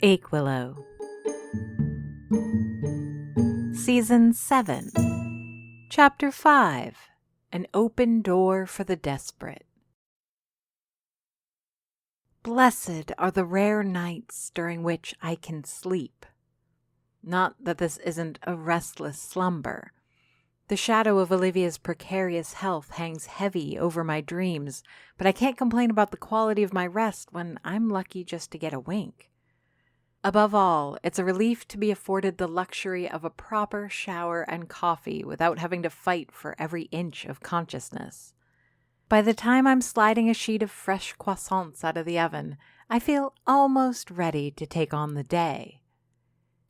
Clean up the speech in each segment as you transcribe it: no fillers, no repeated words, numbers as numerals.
Aquilo, Season 7, Chapter 5, An Open Door for the Desperate. Blessed are the rare nights during which I can sleep. Not that this isn't a restless slumber. The shadow of Olivia's precarious health hangs heavy over my dreams, but I can't complain about the quality of my rest when I'm lucky just to get a wink. Above all, it's a relief to be afforded the luxury of a proper shower and coffee without having to fight for every inch of consciousness. By the time I'm sliding a sheet of fresh croissants out of the oven, I feel almost ready to take on the day.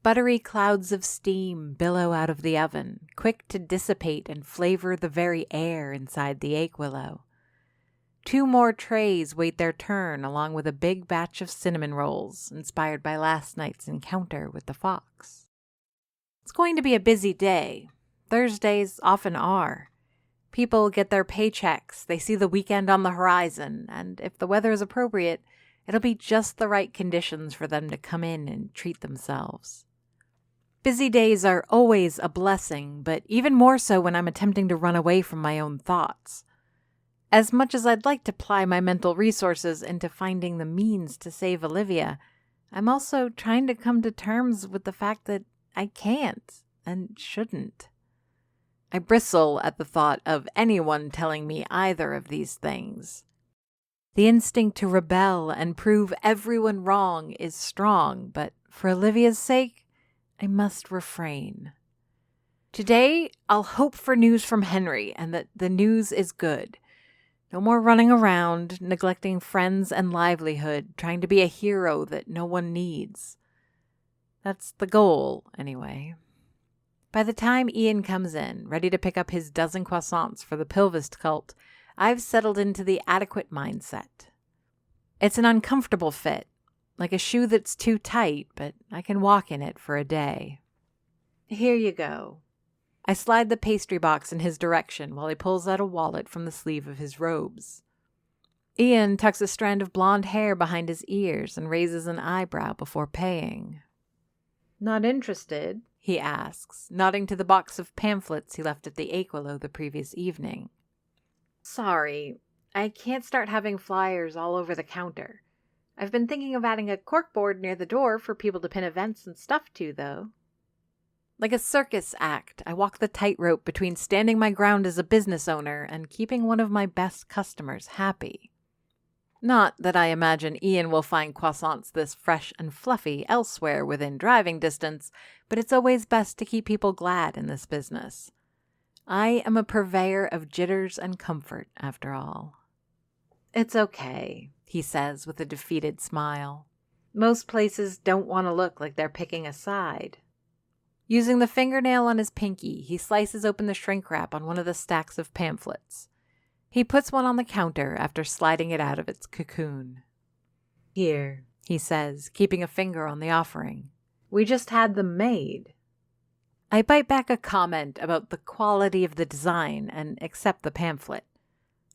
Buttery clouds of steam billow out of the oven, quick to dissipate and flavor the very air inside the Aquilo. 2 more trays wait their turn, along with a big batch of cinnamon rolls, inspired by last night's encounter with the fox. It's going to be a busy day. Thursdays often are. People get their paychecks, they see the weekend on the horizon, and if the weather is appropriate, it'll be just the right conditions for them to come in and treat themselves. Busy days are always a blessing, but even more so when I'm attempting to run away from my own thoughts. As much as I'd like to ply my mental resources into finding the means to save Olivia, I'm also trying to come to terms with the fact that I can't and shouldn't. I bristle at the thought of anyone telling me either of these things. The instinct to rebel and prove everyone wrong is strong, but for Olivia's sake, I must refrain. Today, I'll hope for news from Henry and that the news is good. No more running around, neglecting friends and livelihood, trying to be a hero that no one needs. That's the goal, anyway. By the time Ian comes in, ready to pick up his dozen croissants for the Pilvist cult, I've settled into the adequate mindset. It's an uncomfortable fit, like a shoe that's too tight, but I can walk in it for a day. Here you go. I slide the pastry box in his direction while he pulls out a wallet from the sleeve of his robes. Ian tucks a strand of blonde hair behind his ears and raises an eyebrow before paying. Not interested? He asks, nodding to the box of pamphlets he left at the Aquilo the previous evening. Sorry, I can't start having flyers all over the counter. I've been thinking of adding a corkboard near the door for people to pin events and stuff to, though. Like a circus act, I walk the tightrope between standing my ground as a business owner and keeping one of my best customers happy. Not that I imagine Ian will find croissants this fresh and fluffy elsewhere within driving distance, but it's always best to keep people glad in this business. I am a purveyor of jitters and comfort, after all. It's okay, he says with a defeated smile. Most places don't want to look like they're picking a side. Using the fingernail on his pinky, he slices open the shrink wrap on one of the stacks of pamphlets. He puts one on the counter after sliding it out of its cocoon. Here, he says, keeping a finger on the offering. We just had them made. I bite back a comment about the quality of the design and accept the pamphlet.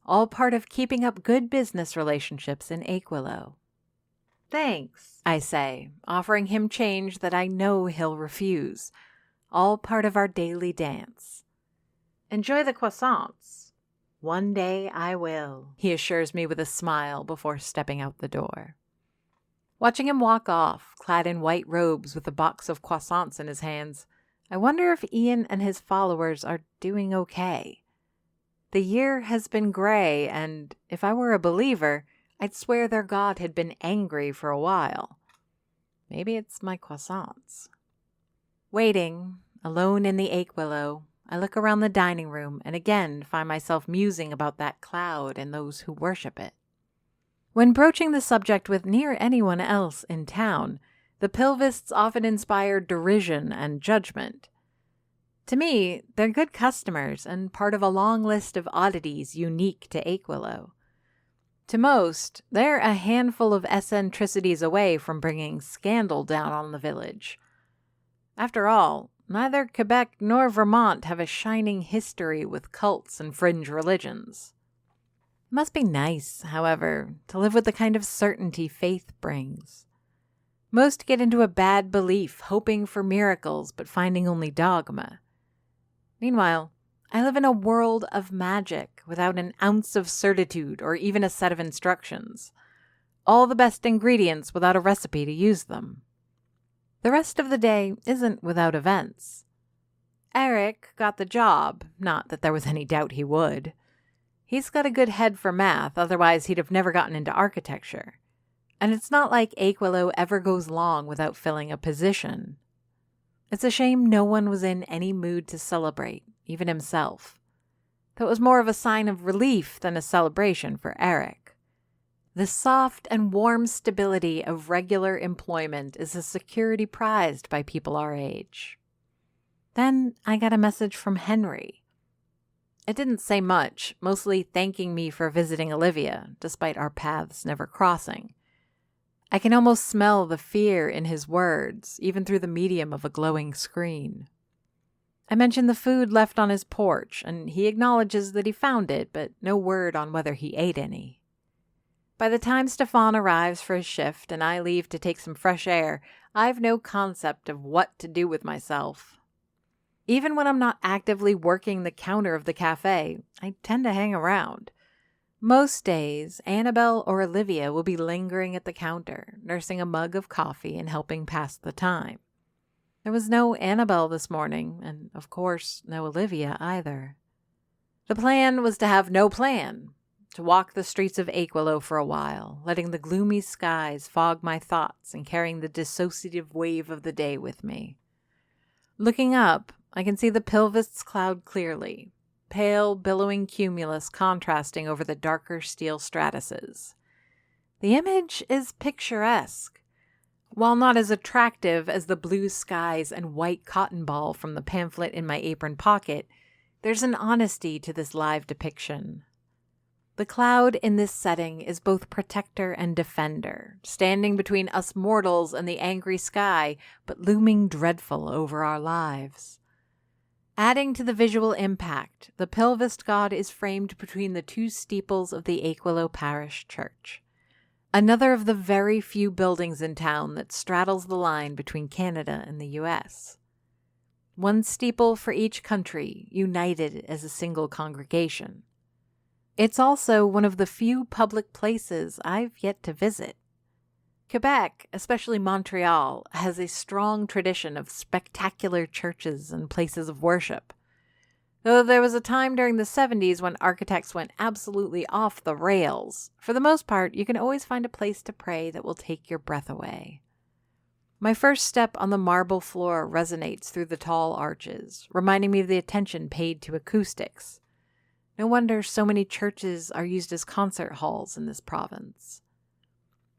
All part of keeping up good business relationships in Aquilo. Thanks, I say, offering him change that I know he'll refuse. All part of our daily dance. Enjoy the croissants. One day I will, he assures me with a smile before stepping out the door. Watching him walk off, clad in white robes with a box of croissants in his hands, I wonder if Ian and his followers are doing okay. The year has been gray, and if I were a believer, I'd swear their god had been angry for a while. Maybe it's my croissants. Waiting, alone in the Aquilo, I look around the dining room and again find myself musing about that cloud and those who worship it. When broaching the subject with near anyone else in town, the Pilvists often inspire derision and judgment. To me, they're good customers and part of a long list of oddities unique to Aquilo. To most, they're a handful of eccentricities away from bringing scandal down on the village. After all, neither Quebec nor Vermont have a shining history with cults and fringe religions. must be nice, however, to live with the kind of certainty faith brings. Most get into a bad belief, hoping for miracles, but finding only dogma. Meanwhile, I live in a world of magic without an ounce of certitude or even a set of instructions. All the best ingredients without a recipe to use them. The rest of the day isn't without events. Eric got the job, not that there was any doubt he would. He's got a good head for math, otherwise he'd have never gotten into architecture. And it's not like Aquilo ever goes long without filling a position. It's a shame no one was in any mood to celebrate, even himself. That was more of a sign of relief than a celebration for Eric. The soft and warm stability of regular employment is a security prized by people our age. Then I got a message from Henry. It didn't say much, mostly thanking me for visiting Olivia, despite our paths never crossing. I can almost smell the fear in his words, even through the medium of a glowing screen. I mentioned the food left on his porch, and he acknowledges that he found it, but no word on whether he ate any. By the time Stefan arrives for his shift and I leave to take some fresh air, I've no concept of what to do with myself. Even when I'm not actively working the counter of the cafe, I tend to hang around. Most days, Annabelle or Olivia will be lingering at the counter, nursing a mug of coffee and helping pass the time. There was no Annabelle this morning, and of course, no Olivia either. The plan was to have no plan, to walk the streets of Aquilo for a while, letting the gloomy skies fog my thoughts and carrying the dissociative wave of the day with me. Looking up, I can see the Pilvist's cloud clearly, pale, billowing cumulus contrasting over the darker steel stratuses. The image is picturesque. While not as attractive as the blue skies and white cotton ball from the pamphlet in my apron pocket, there's an honesty to this live depiction. The cloud in this setting is both protector and defender, standing between us mortals and the angry sky, but looming dreadful over our lives. Adding to the visual impact, the Pilvist god is framed between the two steeples of the Aquilo Parish Church, another of the very few buildings in town that straddles the line between Canada and the U.S. One steeple for each country, united as a single congregation. It's also one of the few public places I've yet to visit. Quebec, especially Montreal, has a strong tradition of spectacular churches and places of worship. Though there was a time during the 70s when architects went absolutely off the rails, for the most part, you can always find a place to pray that will take your breath away. My first step on the marble floor resonates through the tall arches, reminding me of the attention paid to acoustics. No wonder so many churches are used as concert halls in this province.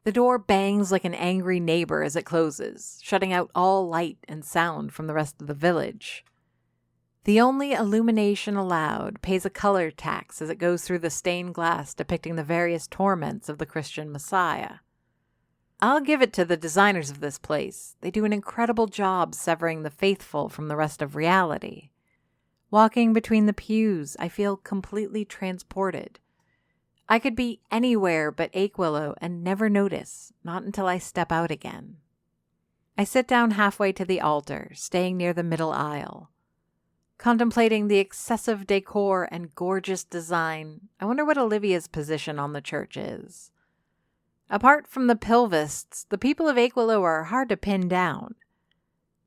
The door bangs like an angry neighbor as it closes, shutting out all light and sound from the rest of the village. The only illumination allowed pays a color tax as it goes through the stained glass depicting the various torments of the Christian Messiah. I'll give it to the designers of this place. They do an incredible job severing the faithful from the rest of reality. Walking between the pews, I feel completely transported. I could be anywhere but Aquilo and never notice, not until I step out again. I sit down halfway to the altar, staying near the middle aisle. Contemplating the excessive decor and gorgeous design, I wonder what Olivia's position on the church is. Apart from the Pilvists, the people of Aquilo are hard to pin down.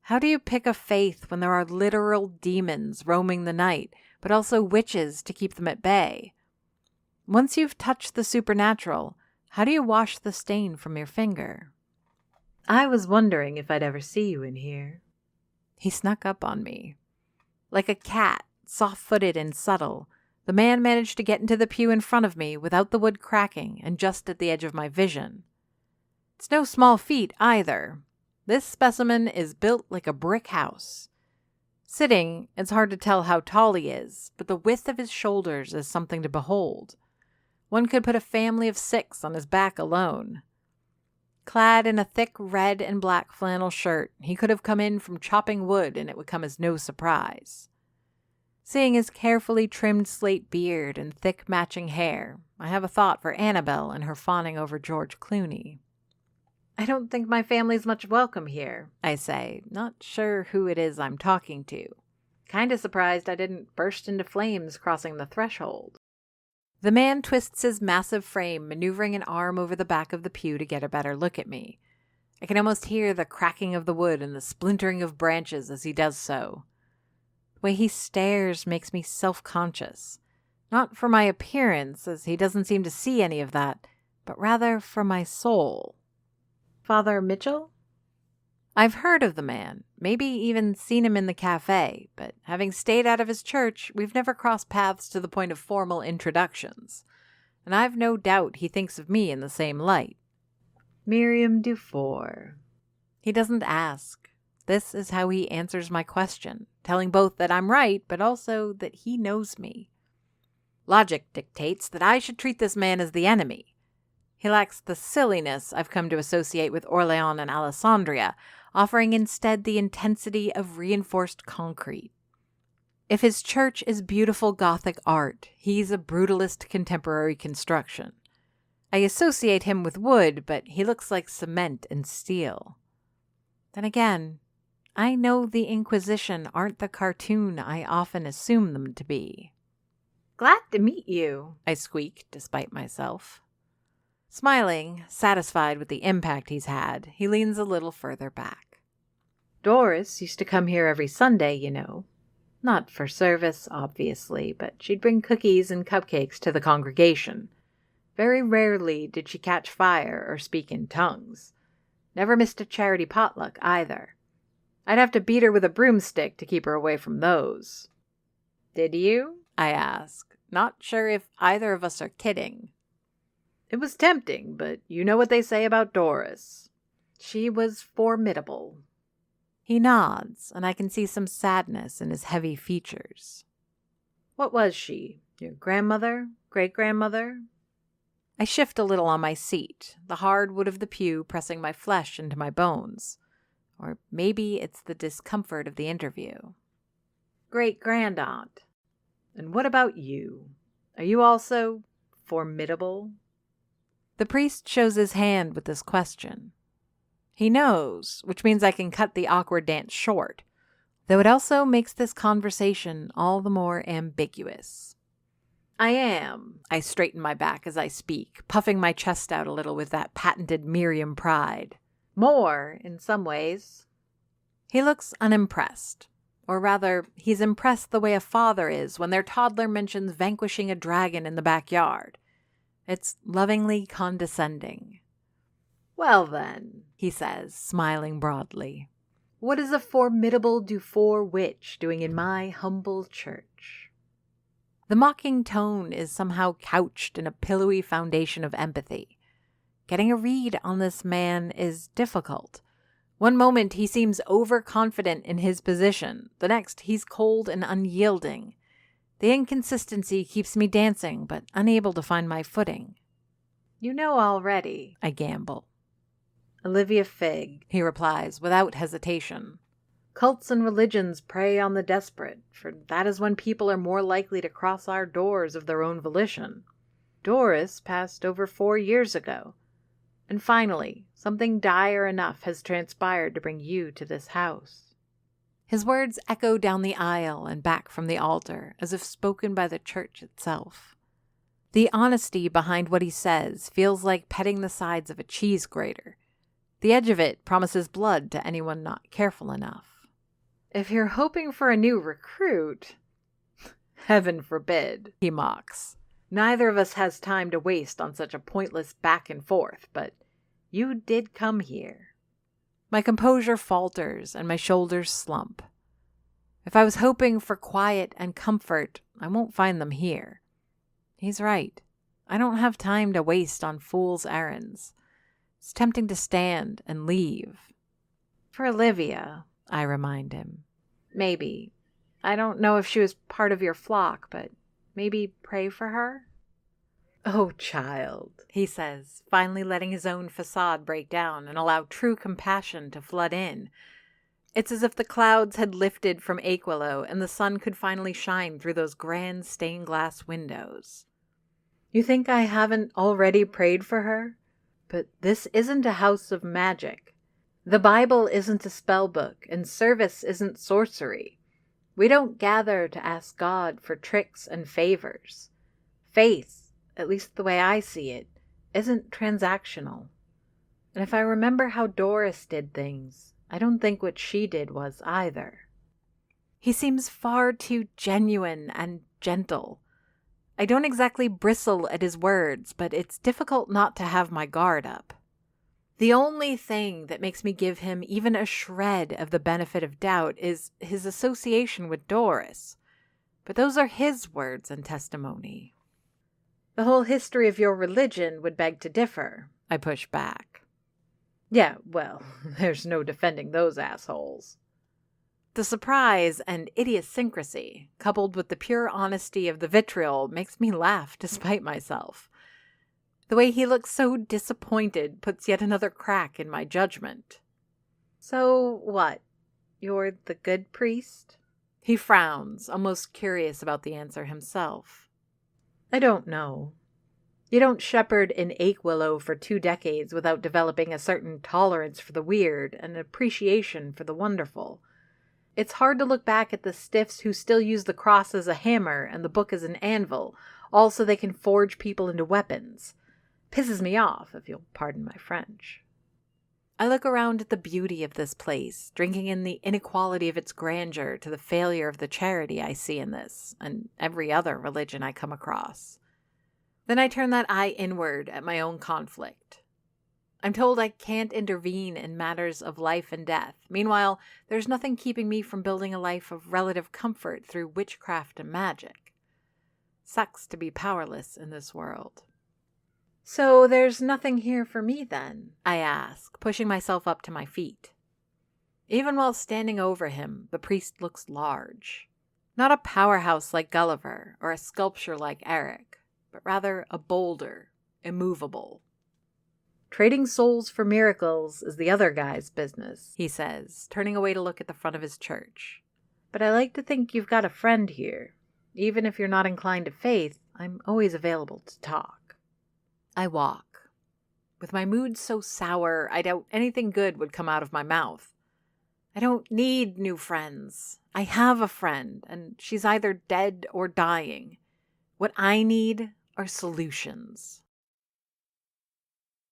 How do you pick a faith when there are literal demons roaming the night, but also witches to keep them at bay? Once you've touched the supernatural, how do you wash the stain from your finger? I was wondering if I'd ever see you in here. He snuck up on me. Like a cat, soft-footed and subtle, the man managed to get into the pew in front of me without the wood cracking and just at the edge of my vision. It's no small feat either. This specimen is built like a brick house. Sitting, it's hard to tell how tall he is, but the width of his shoulders is something to behold. One could put a family of 6 on his back alone. Clad in a thick red and black flannel shirt, he could have come in from chopping wood and it would come as no surprise. Seeing his carefully trimmed slate beard and thick matching hair, I have a thought for Annabelle and her fawning over George Clooney. I don't think my family's much welcome here, I say, not sure who it is I'm talking to. Kinda surprised I didn't burst into flames crossing the threshold. The man twists his massive frame, maneuvering an arm over the back of the pew to get a better look at me. I can almost hear the cracking of the wood and the splintering of branches as he does so. The way he stares makes me self-conscious. Not for my appearance, as he doesn't seem to see any of that, but rather for my soul. Father Mitchell? I've heard of the man, maybe even seen him in the cafe, but having stayed out of his church, we've never crossed paths to the point of formal introductions. And I've no doubt he thinks of me in the same light. Miriam Dufour. He doesn't ask. This is how he answers my question, telling both that I'm right, but also that he knows me. Logic dictates that I should treat this man as the enemy. He lacks the silliness I've come to associate with Orleans and Alessandria, offering instead the intensity of reinforced concrete. If his church is beautiful Gothic art, he's a brutalist contemporary construction. I associate him with wood, but he looks like cement and steel. Then again, I know the Inquisition aren't the cartoon I often assume them to be. Glad to meet you, I squeak despite myself. Smiling, satisfied with the impact he's had, he leans a little further back. Doris used to come here every Sunday, you know. Not for service, obviously, but she'd bring cookies and cupcakes to the congregation. Very rarely did she catch fire or speak in tongues. Never missed a charity potluck, either. I'd have to beat her with a broomstick to keep her away from those. Did you? I ask, not sure if either of us are kidding. It was tempting, but you know what they say about Doris. She was formidable. He nods, and I can see some sadness in his heavy features. What was she? Your grandmother? Great-grandmother? I shift a little on my seat, the hard wood of the pew pressing my flesh into my bones. Or maybe it's the discomfort of the interview. Great-grandaunt. And what about you? Are you also formidable? The priest shows his hand with this question. He knows, which means I can cut the awkward dance short, though it also makes this conversation all the more ambiguous. I am. I straighten my back as I speak, puffing my chest out a little with that patented Miriam pride. More, in some ways. He looks unimpressed. Or rather, he's impressed the way a father is when their toddler mentions vanquishing a dragon in the backyard. It's lovingly condescending. Well then, he says, smiling broadly, what is a formidable Dufour witch doing in my humble church? The mocking tone is somehow couched in a pillowy foundation of empathy. Getting a read on this man is difficult. One moment he seems overconfident in his position, the next he's cold and unyielding. The inconsistency keeps me dancing, but unable to find my footing. You know already, I gamble. Olivia Figg, he replies without hesitation. Cults and religions prey on the desperate, for that is when people are more likely to cross our doors of their own volition. Doris passed over 4 years ago. And finally, something dire enough has transpired to bring you to this house. His words echo down the aisle and back from the altar, as if spoken by the church itself. The honesty behind what he says feels like petting the sides of a cheese grater. The edge of it promises blood to anyone not careful enough. If you're hoping for a new recruit, heaven forbid, he mocks. Neither of us has time to waste on such a pointless back and forth, but you did come here. My composure falters and my shoulders slump. If I was hoping for quiet and comfort, I won't find them here. He's right. I don't have time to waste on fool's errands. It's tempting to stand and leave. For Olivia, I remind him. Maybe. I don't know if she was part of your flock, but maybe pray for her? Oh, child, he says, finally letting his own facade break down and allow true compassion to flood in. It's as if the clouds had lifted from Aquilo and the sun could finally shine through those grand stained glass windows. You think I haven't already prayed for her? But this isn't a house of magic. The Bible isn't a spell book, and service isn't sorcery. We don't gather to ask God for tricks and favors. Faith, at least the way I see it, isn't transactional. And if I remember how Doris did things, I don't think what she did was either. He seems far too genuine and gentle. I don't exactly bristle at his words, but it's difficult not to have my guard up. The only thing that makes me give him even a shred of the benefit of doubt is his association with Doris. But those are his words and testimony. The whole history of your religion would beg to differ, I push back. Yeah, well, there's no defending those assholes. The surprise and idiosyncrasy, coupled with the pure honesty of the vitriol, makes me laugh despite myself. The way he looks so disappointed puts yet another crack in my judgment. So what? You're the good priest? He frowns, almost curious about the answer himself. I don't know. You don't shepherd in Aquilo for 2 decades without developing a certain tolerance for the weird and an appreciation for the wonderful. It's hard to look back at the stiffs who still use the cross as a hammer and the book as an anvil, all so they can forge people into weapons. Pisses me off, if you'll pardon my French. I look around at the beauty of this place, drinking in the inequality of its grandeur to the failure of the charity I see in this, and every other religion I come across. Then I turn that eye inward at my own conflict. I'm told I can't intervene in matters of life and death. Meanwhile, there's nothing keeping me from building a life of relative comfort through witchcraft and magic. Sucks to be powerless in this world. So there's nothing here for me then, I ask, pushing myself up to my feet. Even while standing over him, the priest looks large. Not a powerhouse like Gulliver or a sculpture like Eric, but rather a boulder, immovable. Trading souls for miracles is the other guy's business, he says, turning away to look at the front of his church. But I like to think you've got a friend here. Even if you're not inclined to faith, I'm always available to talk. I walk. With my mood so sour, I doubt anything good would come out of my mouth. I don't need new friends. I have a friend, and she's either dead or dying. What I need are solutions.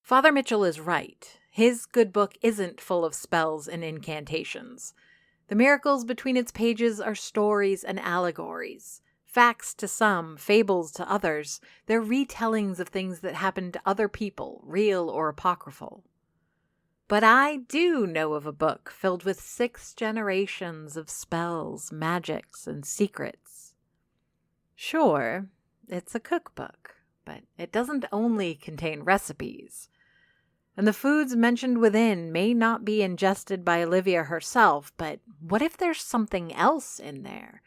Father Mitchell is right. His good book isn't full of spells and incantations. The miracles between its pages are stories and allegories. Facts to some, fables to others. They're retellings of things that happened to other people, real or apocryphal. But I do know of a book filled with 6 generations of spells, magics, and secrets. Sure, it's a cookbook, but it doesn't only contain recipes. And the foods mentioned within may not be ingested by Olivia herself, but what if there's something else in there?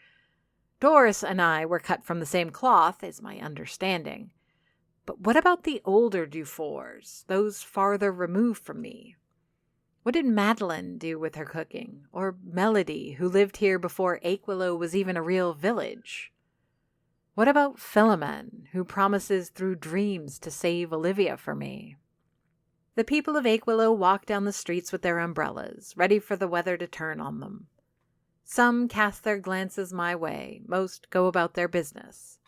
Doris and I were cut from the same cloth, is my understanding. But what about the older Dufours, those farther removed from me? What did Madeline do with her cooking? Or Melody, who lived here before Aquilo was even a real village? What about Philomen, who promises through dreams to save Olivia for me? The people of Aquilo walk down the streets with their umbrellas, ready for the weather to turn on them. Some cast their glances my way, most go about their business.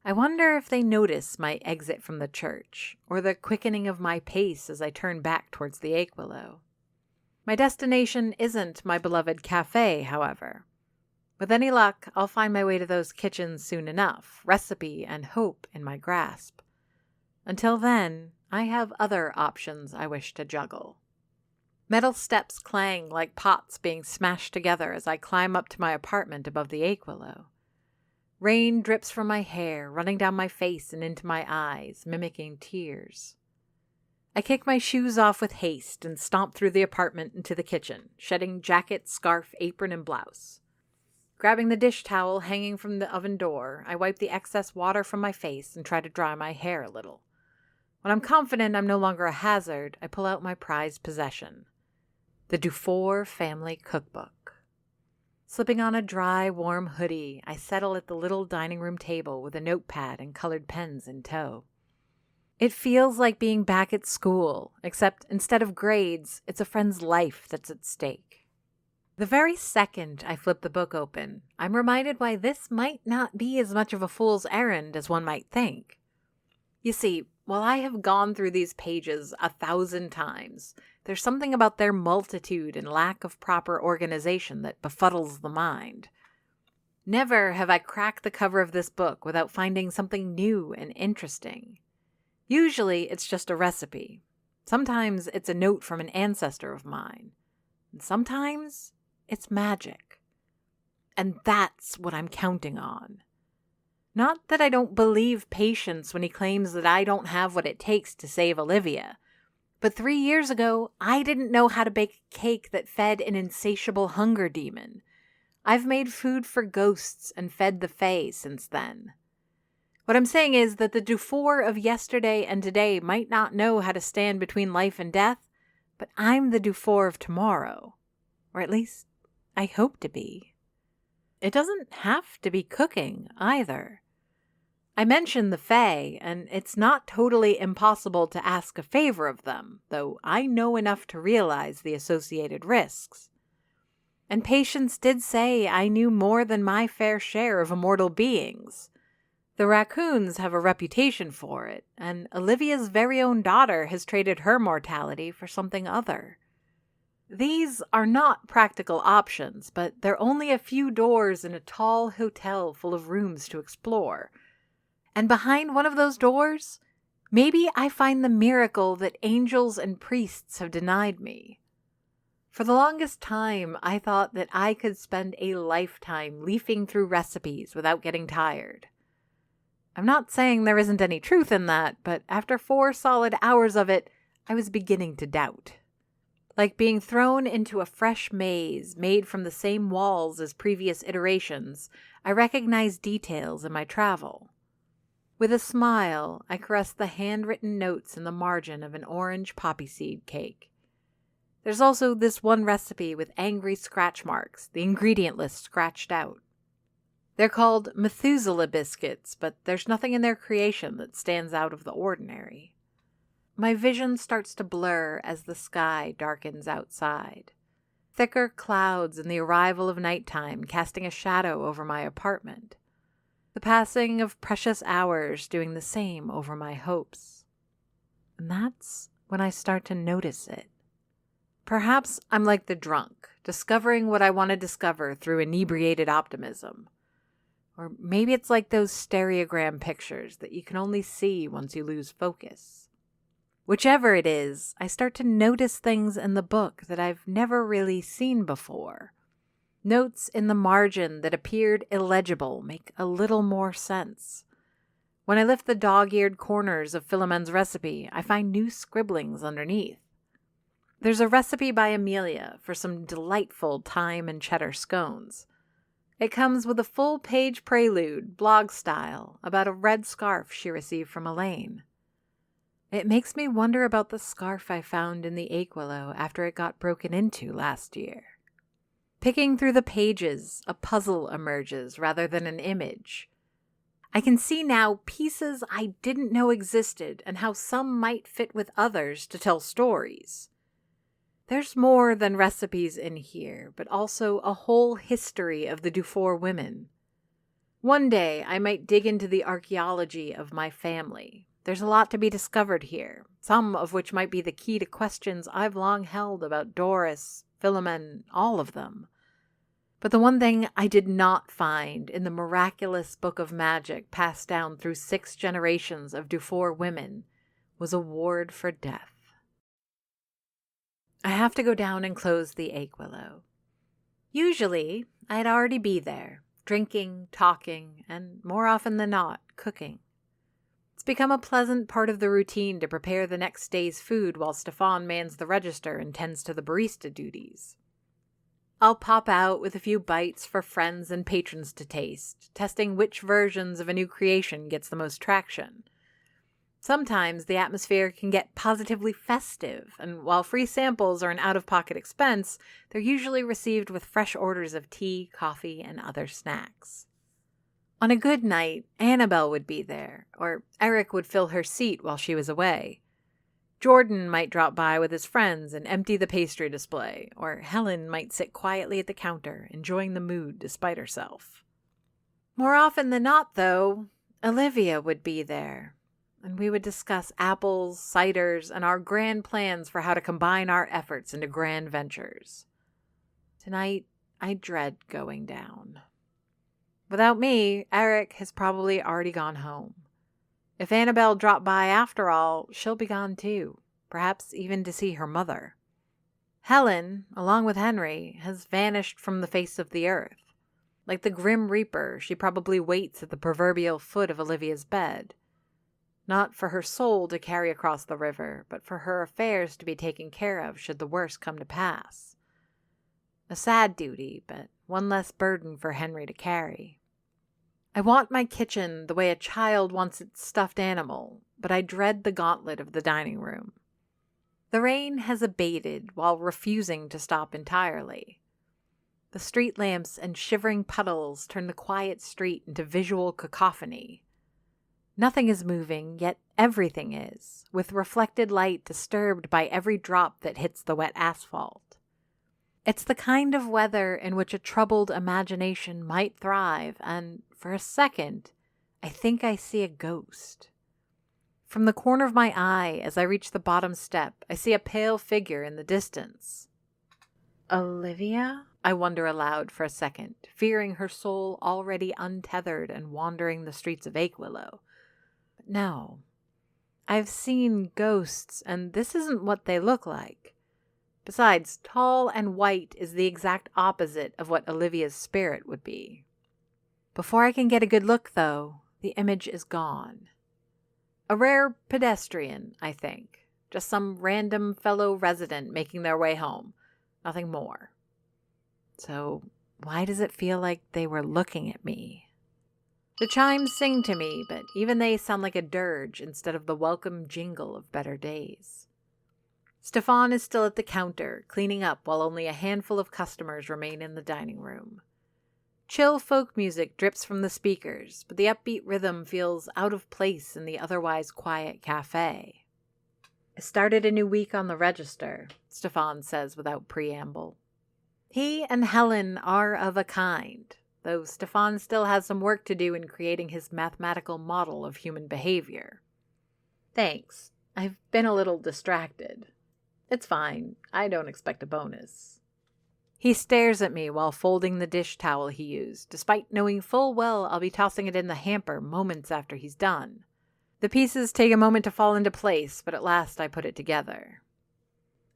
I wonder if they notice my exit from the church, or the quickening of my pace as I turn back towards the Aquilo. My destination isn't my beloved cafe, however. With any luck, I'll find my way to those kitchens soon enough, recipe and hope in my grasp. Until then, I have other options I wish to juggle. Metal steps clang like pots being smashed together as I climb up to my apartment above the Aquilo. Rain drips from my hair, running down my face and into my eyes, mimicking tears. I kick my shoes off with haste and stomp through the apartment into the kitchen, shedding jacket, scarf, apron, and blouse. Grabbing the dish towel hanging from the oven door, I wipe the excess water from my face and try to dry my hair a little. When I'm confident I'm no longer a hazard, I pull out my prized possession. The Dufour Family Cookbook. Slipping on a dry, warm hoodie, I settle at the little dining room table with a notepad and colored pens in tow. It feels like being back at school, except instead of grades, it's a friend's life that's at stake. The very second I flip the book open, I'm reminded why this might not be as much of a fool's errand as one might think. You see, while I have gone through these pages 1,000 times, there's something about their multitude and lack of proper organization that befuddles the mind. Never have I cracked the cover of this book without finding something new and interesting. Usually it's just a recipe. Sometimes it's a note from an ancestor of mine. And sometimes it's magic. And that's what I'm counting on. Not that I don't believe Patience when he claims that I don't have what it takes to save Olivia. But 3 years ago, I didn't know how to bake a cake that fed an insatiable hunger demon. I've made food for ghosts and fed the fae since then. What I'm saying is that the Dufour of yesterday and today might not know how to stand between life and death, but I'm the Dufour of tomorrow. Or at least, I hope to be. It doesn't have to be cooking, either. I mentioned the fae, and it's not totally impossible to ask a favor of them, though I know enough to realize the associated risks. And Patience did say I knew more than my fair share of immortal beings. The raccoons have a reputation for it, and Olivia's very own daughter has traded her mortality for something other. These are not practical options, but they're only a few doors in a tall hotel full of rooms to explore. And behind one of those doors, maybe I find the miracle that angels and priests have denied me. For the longest time, I thought that I could spend a lifetime leafing through recipes without getting tired. I'm not saying there isn't any truth in that, but after 4 solid hours of it, I was beginning to doubt. Like being thrown into a fresh maze made from the same walls as previous iterations, I recognized details in my travel. With a smile, I caressed the handwritten notes in the margin of an orange poppy seed cake. There's also this one recipe with angry scratch marks, the ingredient list scratched out. They're called Methuselah biscuits, but there's nothing in their creation that stands out of the ordinary. My vision starts to blur as the sky darkens outside. Thicker clouds and the arrival of nighttime casting a shadow over my apartment. The passing of precious hours doing the same over my hopes. And that's when I start to notice it. Perhaps I'm like the drunk, discovering what I want to discover through inebriated optimism. Or maybe it's like those stereogram pictures that you can only see once you lose focus. Whichever it is, I start to notice things in the book that I've never really seen before. Notes in the margin that appeared illegible make a little more sense. When I lift the dog-eared corners of Philomene's recipe, I find new scribblings underneath. There's a recipe by Amelia for some delightful thyme and cheddar scones. It comes with a full-page prelude, blog style, about a red scarf she received from Elaine. It makes me wonder about the scarf I found in the Aquilo after it got broken into last year. Picking through the pages, a puzzle emerges rather than an image. I can see now pieces I didn't know existed and how some might fit with others to tell stories. There's more than recipes in here, but also a whole history of the Dufour women. One day I might dig into the archaeology of my family. There's a lot to be discovered here, some of which might be the key to questions I've long held about Doris, Philomene, all of them. But the one thing I did not find in the miraculous book of magic passed down through 6 generations of Dufour women was a ward for death. I have to go down and close the Aquilo. Usually, I'd already be there, drinking, talking, and more often than not, cooking. It's become a pleasant part of the routine to prepare the next day's food while Stefan mans the register and tends to the barista duties. I'll pop out with a few bites for friends and patrons to taste, testing which versions of a new creation gets the most traction. Sometimes the atmosphere can get positively festive, and while free samples are an out-of-pocket expense, they're usually received with fresh orders of tea, coffee, and other snacks. On a good night, Annabelle would be there, or Eric would fill her seat while she was away. Jordan might drop by with his friends and empty the pastry display, or Helen might sit quietly at the counter, enjoying the mood despite herself. More often than not, though, Olivia would be there, and we would discuss apples, ciders, and our grand plans for how to combine our efforts into grand ventures. Tonight, I dread going down. Without me, Eric has probably already gone home. If Annabelle dropped by after all, she'll be gone too, perhaps even to see her mother. Helen, along with Henry, has vanished from the face of the earth. Like the Grim Reaper, she probably waits at the proverbial foot of Olivia's bed. Not for her soul to carry across the river, but for her affairs to be taken care of should the worst come to pass. A sad duty, but one less burden for Henry to carry. I want my kitchen the way a child wants its stuffed animal, but I dread the gauntlet of the dining room. The rain has abated while refusing to stop entirely. The street lamps and shivering puddles turn the quiet street into visual cacophony. Nothing is moving, yet everything is, with reflected light disturbed by every drop that hits the wet asphalt. It's the kind of weather in which a troubled imagination might thrive, and for a second, I think I see a ghost. From the corner of my eye, as I reach the bottom step, I see a pale figure in the distance. Olivia? I wonder aloud for a second, fearing her soul already untethered and wandering the streets of Aquilo. But no. I've seen ghosts, and this isn't what they look like. Besides, tall and white is the exact opposite of what Olivia's spirit would be. Before I can get a good look, though, the image is gone. A rare pedestrian, I think. Just some random fellow resident making their way home. Nothing more. So, why does it feel like they were looking at me? The chimes sing to me, but even they sound like a dirge instead of the welcome jingle of better days. Stefan is still at the counter, cleaning up while only a handful of customers remain in the dining room. Chill folk music drips from the speakers, but the upbeat rhythm feels out of place in the otherwise quiet cafe. I started a new week on the register, Stefan says without preamble. He and Helen are of a kind, though Stefan still has some work to do in creating his mathematical model of human behavior. Thanks. I've been a little distracted. It's fine. I don't expect a bonus. He stares at me while folding the dish towel he used, despite knowing full well I'll be tossing it in the hamper moments after he's done. The pieces take a moment to fall into place, but at last I put it together.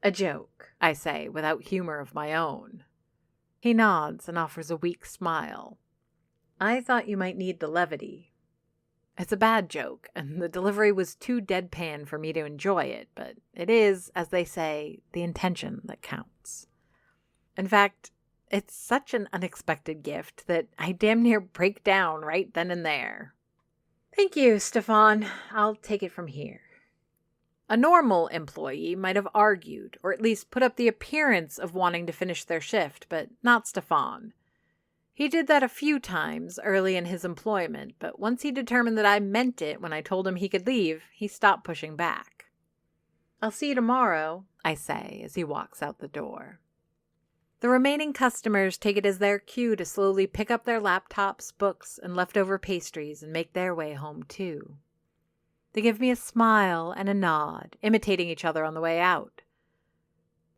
A joke, I say, without humor of my own. He nods and offers a weak smile. I thought you might need the levity. It's a bad joke, and the delivery was too deadpan for me to enjoy it, but it is, as they say, the intention that counts. In fact, it's such an unexpected gift that I damn near break down right then and there. Thank you, Stefan. I'll take it from here. A normal employee might have argued, or at least put up the appearance of wanting to finish their shift, but not Stefan. He did that a few times early in his employment, but once he determined that I meant it when I told him he could leave, he stopped pushing back. I'll see you tomorrow, I say as he walks out the door. The remaining customers take it as their cue to slowly pick up their laptops, books, and leftover pastries and make their way home too. They give me a smile and a nod, imitating each other on the way out.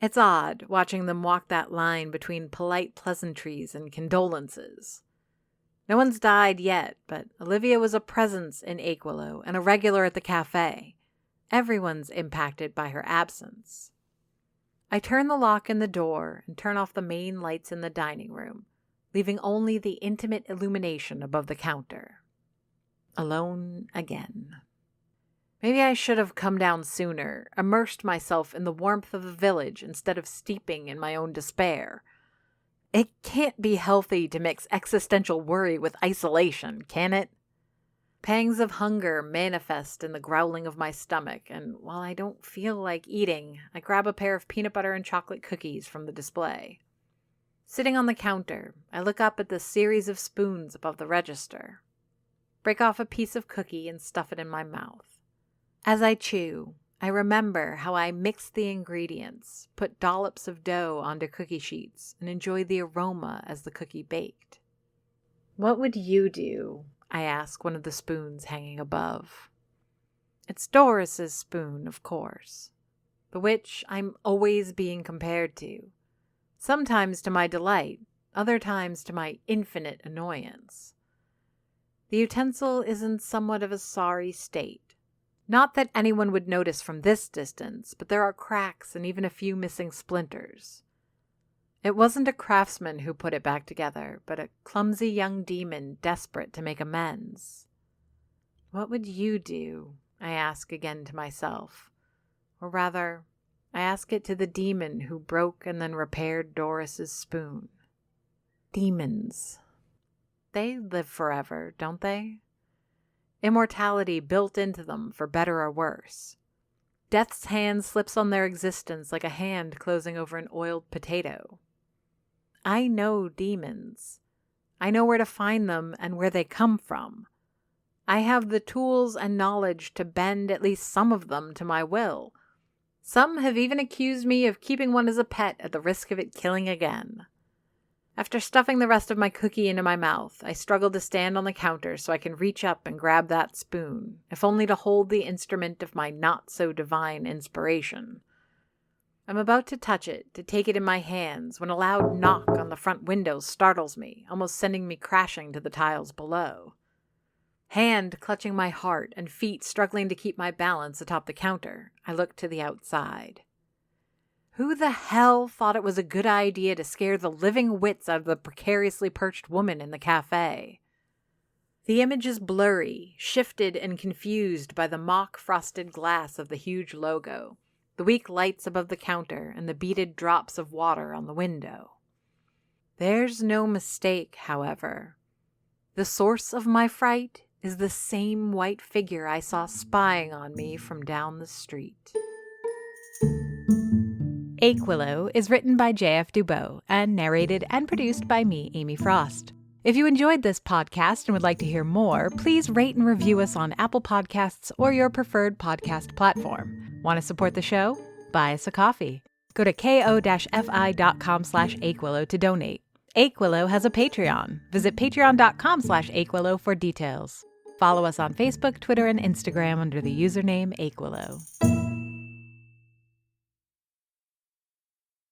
It's odd watching them walk that line between polite pleasantries and condolences. No one's died yet, but Olivia was a presence in Aquilo and a regular at the cafe. Everyone's impacted by her absence. I turn the lock in the door and turn off the main lights in the dining room, leaving only the intimate illumination above the counter. Alone again. Maybe I should have come down sooner, immersed myself in the warmth of the village instead of steeping in my own despair. It can't be healthy to mix existential worry with isolation, can it? Pangs of hunger manifest in the growling of my stomach, and while I don't feel like eating, I grab a pair of peanut butter and chocolate cookies from the display. Sitting on the counter, I look up at the series of spoons above the register. Break off a piece of cookie and stuff it in my mouth. As I chew, I remember how I mixed the ingredients, put dollops of dough onto cookie sheets, and enjoyed the aroma as the cookie baked. "What would you do?" I ask one of the spoons hanging above. It's Doris's spoon, of course, the which I'm always being compared to, sometimes to my delight, other times to my infinite annoyance. The utensil is in somewhat of a sorry state. Not that anyone would notice from this distance, but there are cracks and even a few missing splinters. It wasn't a craftsman who put it back together, but a clumsy young demon desperate to make amends. What would you do? I ask again to myself. Or rather, I ask it to the demon who broke and then repaired Doris's spoon. Demons. They live forever, don't they? Immortality built into them, for better or worse. Death's hand slips on their existence like a hand closing over an oiled potato. I know demons. I know where to find them and where they come from. I have the tools and knowledge to bend at least some of them to my will. Some have even accused me of keeping one as a pet at the risk of it killing again. After stuffing the rest of my cookie into my mouth, I struggle to stand on the counter so I can reach up and grab that spoon, if only to hold the instrument of my not-so-divine inspiration. I'm about to touch it, to take it in my hands, when a loud knock on the front window startles me, almost sending me crashing to the tiles below. Hand clutching my heart and feet struggling to keep my balance atop the counter, I look to the outside. Who the hell thought it was a good idea to scare the living wits out of the precariously perched woman in the cafe? The image is blurry, shifted and confused by the mock frosted glass of the huge logo, the weak lights above the counter, and the beaded drops of water on the window. There's no mistake, however. The source of my fright is the same white figure I saw spying on me from down the street. Aquilo is written by J.F. Dubeau and narrated and produced by me, Amy Frost. If you enjoyed this podcast and would like to hear more, please rate and review us on Apple Podcasts or your preferred podcast platform. Want to support the show? Buy us a coffee. Go to ko-fi.com/Aquilo to donate. Aquilo has a Patreon. Visit patreon.com/Aquilo for details. Follow us on Facebook, Twitter, and Instagram under the username Aquilo.